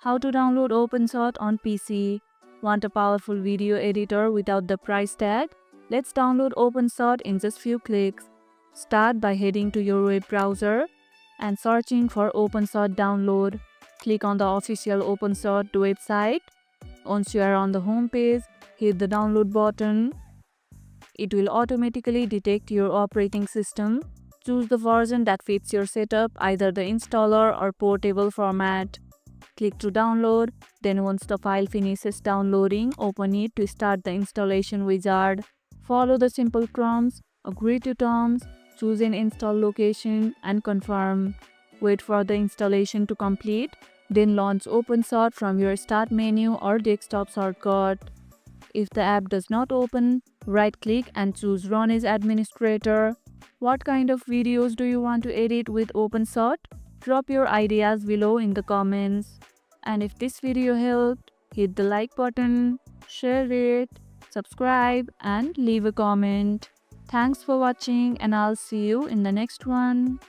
How to download Openshot on PC. Want a powerful video editor without the price tag? Let's download Openshot in just few clicks. Start by heading to your web browser and searching for Openshot download. Click on the official Openshot website. Once you are on the home page, hit the download button. It will automatically detect your operating system. Choose the version that fits your setup, either the installer or portable format. Click to download, then once the file finishes downloading, open it to start the installation wizard. Follow the simple prompts, agree to terms, choose an install location and confirm. Wait for the installation to complete, then launch Openshot from your start menu or desktop shortcut. If the app does not open, right-click and choose Run as Administrator. What kind of videos do you want to edit with Openshot? Drop your ideas below in the comments. And if this video helped, hit the like button, share it, subscribe and leave a comment. Thanks for watching and I'll see you in the next one.